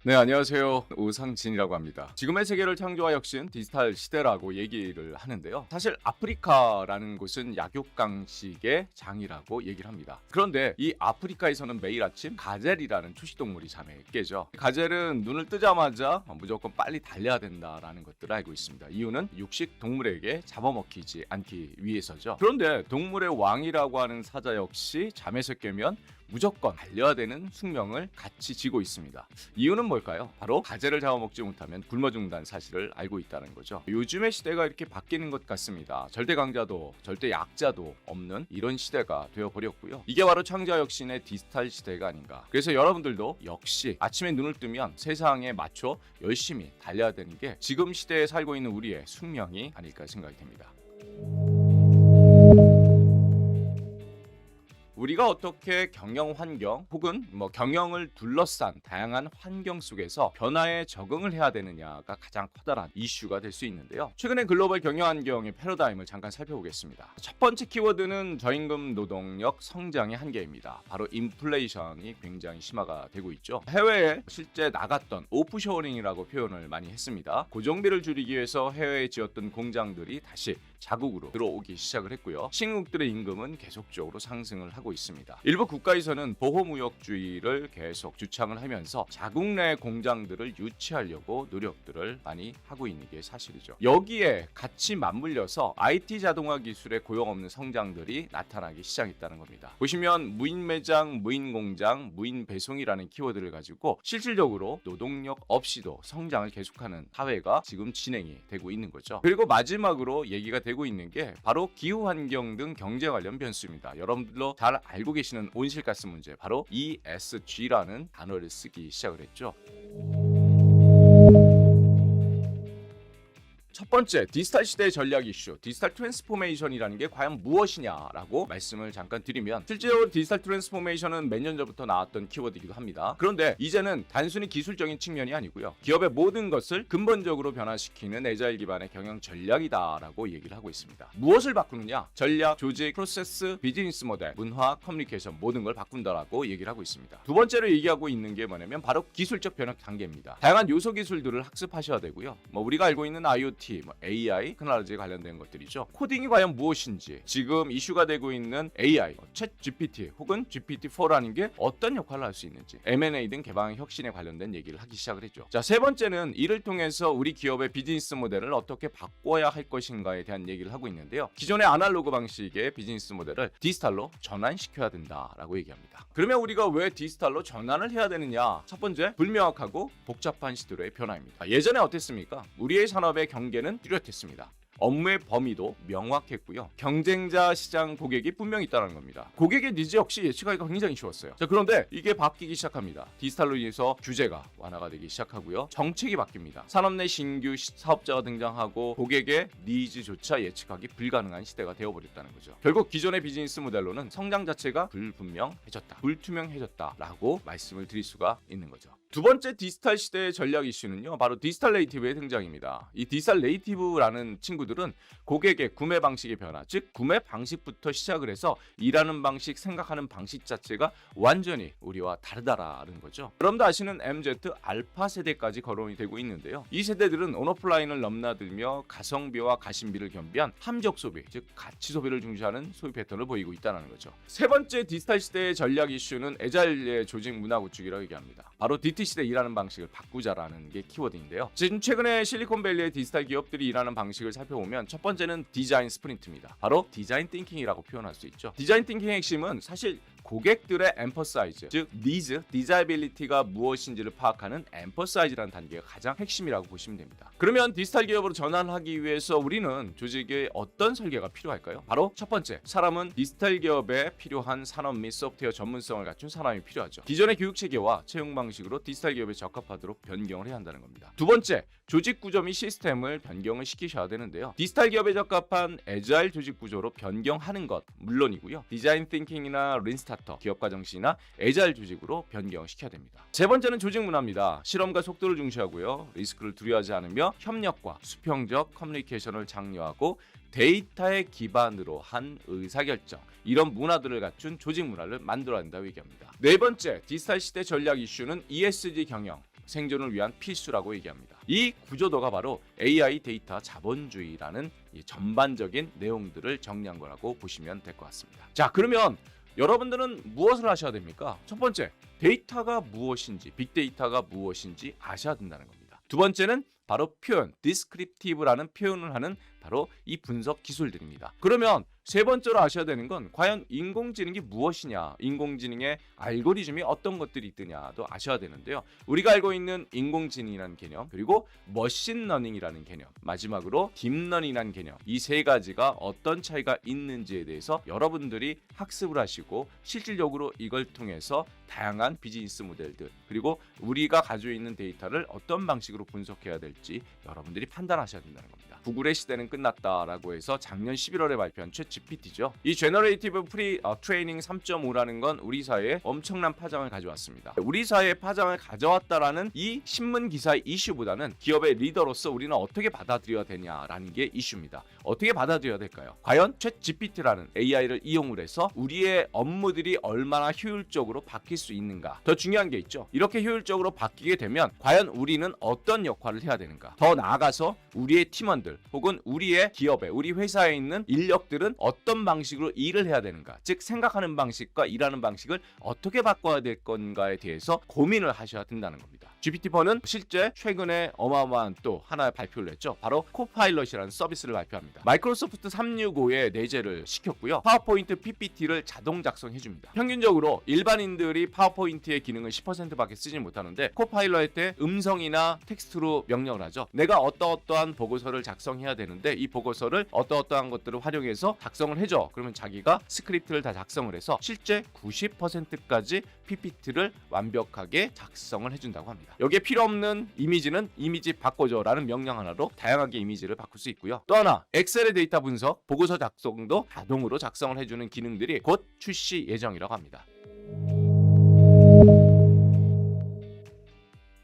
네, 안녕하세요. 우상진이라고 합니다. 지금의 세계를 창조와 혁신, 디지털 시대라고 얘기를 하는데요. 사실 아프리카라는 곳은 약육강식의 장이라고 얘기를 합니다. 그런데 이 아프리카에서는 매일 아침 가젤이라는 초식동물이 잠에 깨죠. 가젤은 눈을 뜨자마자 무조건 빨리 달려야 된다라는 것들을 알고 있습니다. 이유는 육식 동물에게 잡아먹히지 않기 위해서죠. 그런데 동물의 왕이라고 하는 사자 역시 잠에서 깨면 무조건 달려야 되는 숙명을 같이 지고 있습니다. 이유는 뭘까요? 바로 가젤을 잡아먹지 못하면 굶어 죽는다는 사실을 알고 있다는 거죠. 요즘의 시대가 이렇게 바뀌는 것 같습니다. 절대 강자도 절대 약자도 없는 이런 시대가 되어버렸고요. 이게 바로 창조와 혁신의 디지털 시대가 아닌가. 그래서 여러분들도 역시 아침에 눈을 뜨면 세상에 맞춰 열심히 달려야 되는 게 지금 시대에 살고 있는 우리의 숙명이 아닐까 생각이 됩니다. 우리가 어떻게 경영 환경 혹은 경영을 둘러싼 다양한 환경 속에서 변화에 적응을 해야 되느냐가 가장 커다란 이슈가 될 수 있는데요. 최근에 글로벌 경영 환경의 패러다임을 잠깐 살펴보겠습니다. 첫 번째 키워드는 저임금 노동력 성장의 한계입니다. 바로 인플레이션이 굉장히 심화가 되고 있죠. 해외에 실제 나갔던 오프쇼어링이라고 표현을 많이 했습니다. 고정비를 줄이기 위해서 해외에 지었던 공장들이 다시 자국으로 들어오기 시작을 했고요. 신흥국들의 임금은 계속적으로 상승을 하고 있습니다. 일부 국가에서는 보호무역주의를 계속 주창을 하면서 자국 내 공장들을 유치하려고 노력들을 많이 하고 있는 게 사실이죠. 여기에 같이 맞물려서 IT 자동화 기술의 고용 없는 성장들이 나타나기 시작했다는 겁니다. 보시면 무인 매장, 무인 공장, 무인 배송이라는 키워드를 가지고 실질적으로 노동력 없이도 성장을 계속하는 사회가 지금 진행이 되고 있는 거죠. 그리고 마지막으로 얘기가 되고 있는 게 바로 기후환경 등 경제 관련 변수입니다. 여러분들도 잘 알고 계시는 온실가스 문제, 바로 ESG라는 단어를 쓰기 시작을 했죠. 첫 번째, 디지털 시대의 전략 이슈, 디지털 트랜스포메이션이라는 게 과연 무엇이냐라고 말씀을 잠깐 드리면, 실제로 디지털 트랜스포메이션은 몇 년 전부터 나왔던 키워드이기도 합니다. 그런데 이제는 단순히 기술적인 측면이 아니고요, 기업의 모든 것을 근본적으로 변화시키는 애자일 기반의 경영 전략이다라고 얘기를 하고 있습니다. 무엇을 바꾸느냐? 전략, 조직, 프로세스, 비즈니스 모델, 문화, 커뮤니케이션 모든 걸 바꾼다라고 얘기를 하고 있습니다. 두 번째로 얘기하고 있는 게 뭐냐면 바로 기술적 변화 단계입니다. 다양한 요소 기술들을 학습하셔야 되고요. 우리가 알고 있는 IoT, AI, 테크놀로지에 관련된 것들이죠. 코딩이 과연 무엇인지, 지금 이슈가 되고 있는 AI, 챗 GPT 혹은 GPT-4라는 게 어떤 역할을 할 수 있는지, M&A 등 개방 혁신에 관련된 얘기를 하기 시작을 했죠. 자, 세 번째는 이를 통해서 우리 기업의 비즈니스 모델을 어떻게 바꿔야 할 것인가에 대한 얘기를 하고 있는데요. 기존의 아날로그 방식의 비즈니스 모델을 디지털로 전환시켜야 된다라고 얘기합니다. 그러면 우리가 왜 디지털로 전환을 해야 되느냐? 첫 번째, 불명확하고 복잡한 시대로의 변화입니다. 예전에 어땠습니까? 우리의 산업의 경계는 뚜렷했습니다. 업무의 범위도 명확했고요. 경쟁자, 시장, 고객이 분명히 있다는 겁니다. 고객의 니즈 역시 예측하기가 굉장히 쉬웠어요. 자, 그런데 이게 바뀌기 시작합니다. 디지털로 인해서 규제가 완화가 되기 시작하고요. 정책이 바뀝니다. 산업 내 신규 사업자가 등장하고 고객의 니즈조차 예측하기 불가능한 시대가 되어버렸다는 거죠. 결국 기존의 비즈니스 모델로는 성장 자체가 불분명해졌다, 불투명해졌다라고 말씀을 드릴 수가 있는 거죠. 두 번째 디지털 시대의 전략 이슈는요, 바로 디지털 네이티브의 등장입니다. 이 디지털 네이티브라는 친구들은 고객의 구매 방식의 변화, 즉 구매 방식부터 시작을 해서 일하는 방식, 생각하는 방식 자체가 완전히 우리와 다르다라는 거죠. 여러분도 아시는 MZ, 알파 세대까지 거론이 되고 있는데요. 이 세대들은 온오프라인을 넘나들며 가성비와 가심비를 겸비한 함적 소비, 즉 가치 소비를 중시하는 소비 패턴을 보이고 있다는 거죠. 세 번째 디지털 시대의 전략 이슈는 애자일의 조직 문화 구축이라고 얘기합니다. 바로 DT 시대 일하는 방식을 바꾸자라는 게 키워드인데요. 지금 최근에 실리콘밸리의 디지털 기업들이 일하는 방식을 살펴보면 첫 번째는 디자인 스프린트입니다. 바로 디자인 띵킹이라고 표현할 수 있죠. 디자인 띵킹의 핵심은 사실 고객들의 엠퍼사이즈, 즉 니즈, 디자이빌리티가 무엇인지를 파악하는 엠퍼사이즈라는 단계가 가장 핵심이라고 보시면 됩니다. 그러면 디지털 기업으로 전환하기 위해서 우리는 조직에 어떤 설계가 필요할까요? 바로 첫 번째, 사람은 디지털 기업에 필요한 산업 및 소프트웨어 전문성을 갖춘 사람이 필요하죠. 기존의 교육 체계와 채용 방식으로 디지털 기업에 적합하도록 변경을 해야 한다는 겁니다. 두 번째, 조직 구조 및 시스템을 변경을 시키셔야 되는데요. 디지털 기업에 적합한 애자일 조직 구조로 변경하는 것 물론이고요. 디자인 띵킹이나 린스타터, 기업가 정신이나 애자일 조직으로 변경을 시켜야 됩니다. 세 번째는 조직 문화입니다. 실험과 속도를 중시하고요. 리스크를 두려워하지 않으며 협력과 수평적 커뮤니케이션을 장려하고 데이터의 기반으로 한 의사결정, 이런 문화들을 갖춘 조직 문화를 만들어야 한다고 얘기합니다. 네 번째, 디지털 시대 전략 이슈는 ESG 경영, 생존을 위한 필수라고 얘기합니다. 이 구조도가 바로 AI 데이터 자본주의라는 이 전반적인 내용들을 정리한 거라고 보시면 될 것 같습니다. 자, 그러면 여러분들은 무엇을 하셔야 됩니까? 첫 번째, 데이터가 무엇인지, 빅데이터가 무엇인지 아셔야 된다는 겁니다. 두 번째는 바로 표현, 디스크립티브라는 표현을 하는 바로 이 분석 기술들입니다. 그러면 세 번째로 아셔야 되는 건 과연 인공지능이 무엇이냐, 인공지능의 알고리즘이 어떤 것들이 있느냐도 아셔야 되는데요. 우리가 알고 있는 인공지능이라는 개념, 그리고 머신러닝이라는 개념, 마지막으로 딥러닝이라는 개념, 이 세 가지가 어떤 차이가 있는지에 대해서 여러분들이 학습을 하시고 실질적으로 이걸 통해서 다양한 비즈니스 모델들, 그리고 우리가 가지고 있는 데이터를 어떤 방식으로 분석해야 될지 여러분들이 판단하셔야 된다는 겁니다. 구글의 시대는 끝났다라고 해서 작년 11월에 발표한 챗 GPT죠. 이 제너레이티브 프리 트레이닝 3.5라는 건 우리 사회에 엄청난 파장을 가져왔습니다. 우리 사회에 파장을 가져왔다라는 이 신문 기사의 이슈보다는 기업의 리더로서 우리는 어떻게 받아들여야 되냐라는 게 이슈입니다. 어떻게 받아들여야 될까요? 과연 챗 GPT라는 AI를 이용을 해서 우리의 업무들이 얼마나 효율적으로 바뀔 수 있는가? 더 중요한 게 있죠. 이렇게 효율적으로 바뀌게 되면 과연 우리는 어떤 역할을 해야 되는가? 더 나아가서 우리의 팀원들 혹은 우리의 기업에, 우리 회사에 있는 인력들은 어떤 방식으로 일을 해야 되는가? 즉 생각하는 방식과 일하는 방식을 어떻게 바꿔야 될 건가에 대해서 고민을 하셔야 된다는 겁니다. GPT-4는 실제 최근에 어마어마한 또 하나 발표를 했죠. 바로 코파일럿이라는 서비스를 발표합니다. 마이크로소프트 365에 내재를 시켰고요. 파워포인트 PPT를 자동 작성해줍니다. 평균적으로 일반인들이 파워포인트의 기능을 10%밖에 쓰지 못하는데 코파일럿에 음성이나 텍스트로 명령을 하죠. 내가 어떠어떠한 보고서를 작성해야 되는데 이 보고서를 어떠어떠한 것들을 활용해서 작성을 해줘. 그러면 자기가 스크립트를 다 작성을 해서 실제 90%까지 PPT를 완벽하게 작성을 해준다고 합니다. 여기에 필요 없는 이미지는 이미지 바꿔줘라는 명령 하나로 다양하게 이미지를 바꿀 수 있고요. 또 하나, 엑셀의 데이터 분석, 보고서 작성도 자동으로 작성을 해주는 기능들이 곧 출시 예정이라고 합니다.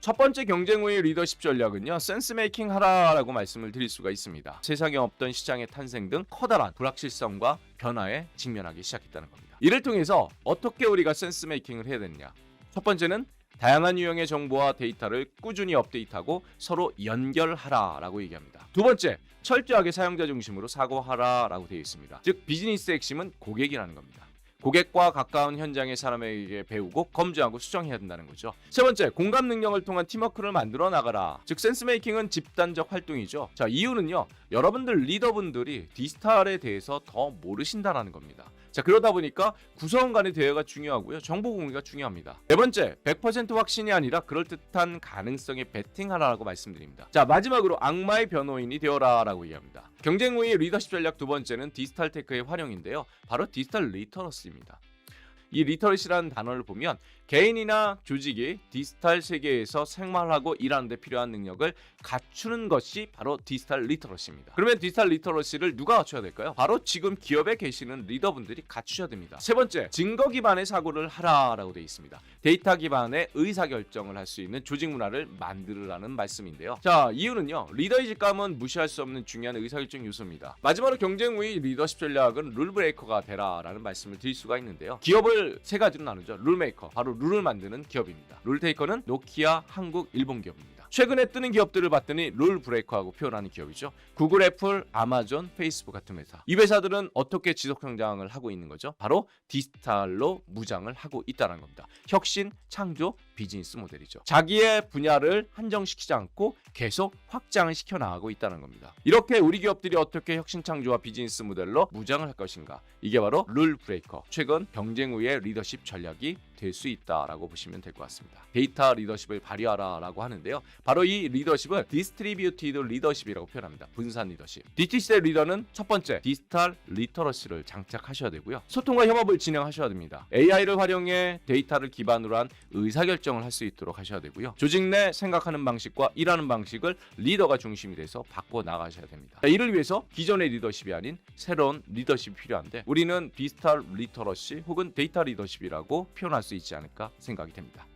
첫 번째 경쟁 후의 리더십 전략은요, 센스 메이킹 하라라고 말씀을 드릴 수가 있습니다. 세상에 없던 시장의 탄생 등 커다란 불확실성과 변화에 직면하기 시작했다는 겁니다. 이를 통해서 어떻게 우리가 센스 메이킹을 해야 되느냐? 첫 번째는 다양한 유형의 정보와 데이터를 꾸준히 업데이트하고 서로 연결하라라고 얘기합니다. 두 번째, 철저하게 사용자 중심으로 사고하라라고 되어 있습니다. 즉 비즈니스의 핵심은 고객이라는 겁니다. 고객과 가까운 현장의 사람에게 배우고 검증하고 수정해야 된다는 거죠. 세 번째, 공감 능력을 통한 팀워크를 만들어 나가라. 즉 센스 메이킹은 집단적 활동이죠. 자, 이유는요, 여러분들 리더분들이 디지털에 대해서 더 모르신다라는 겁니다. 자, 그러다 보니까 구성원 간의 대화가 중요하고요, 정보 공유가 중요합니다. 네 번째, 100% 확신이 아니라 그럴듯한 가능성에 베팅하라고 말씀드립니다. 자, 마지막으로 악마의 변호인이 되어라라고 얘기합니다. 경쟁 후의 리더십 전략 두 번째는 디지털 테크의 활용인데요, 바로 디지털 리터러시입니다. 이 리터러시라는 단어를 보면 개인이나 조직이 디지털 세계에서 생활하고 일하는 데 필요한 능력을 갖추는 것이 바로 디지털 리터러시입니다. 그러면 디지털 리터러시를 누가 갖춰야 될까요? 바로 지금 기업에 계시는 리더분들이 갖추셔야 됩니다. 세 번째, 증거 기반의 사고를 하라라고 되어 있습니다. 데이터 기반의 의사결정을 할 수 있는 조직 문화를 만들으라는 말씀인데요. 자, 이유는요, 리더의 직감은 무시할 수 없는 중요한 의사결정 요소입니다. 마지막으로 경쟁 후의 리더십 전략은 룰 브레이커가 되라라는 말씀을 드릴 수가 있는데요. 기업을 세 가지로 나누죠. 룰메이커, 바로 룰을 만드는 기업입니다. 룰테이커는 노키아, 한국, 일본 기업입니다. 최근에 뜨는 기업들을 봤더니 룰 브레이커하고 표현하는 기업이죠. 구글, 애플, 아마존, 페이스북 같은 회사. 이 회사들은 어떻게 지속 성장을 하고 있는 거죠? 바로 디지털로 무장을 하고 있다는 겁니다. 혁신, 창조, 비즈니스 모델이죠. 자기의 분야를 한정시키지 않고 계속 확장을 시켜나가고 있다는 겁니다. 이렇게 우리 기업들이 어떻게 혁신, 창조와 비즈니스 모델로 무장을 할 것인가? 이게 바로 룰 브레이커, 최근 경쟁 후의 리더십 전략이 될 수 있다라고 보시면 될 것 같습니다. 데이터 리더십을 발휘하라라고 하는데요. 바로 이 리더십은 디스트리뷰티드 리더십이라고 표현합니다. 분산 리더십. DT시대 리더는 첫 번째, 디지털 리터러시를 장착하셔야 되고요. 소통과 협업을 진행하셔야 됩니다. AI를 활용해 데이터를 기반으로 한 의사결정을 할 수 있도록 하셔야 되고요. 조직 내 생각하는 방식과 일하는 방식을 리더가 중심이 돼서 바꿔 나가셔야 됩니다. 자, 이를 위해서 기존의 리더십이 아닌 새로운 리더십이 필요한데 우리는 디지털 리터러시 혹은 데이터 리더십이라고 표현할 수 있지 않을까 생각이 됩니다.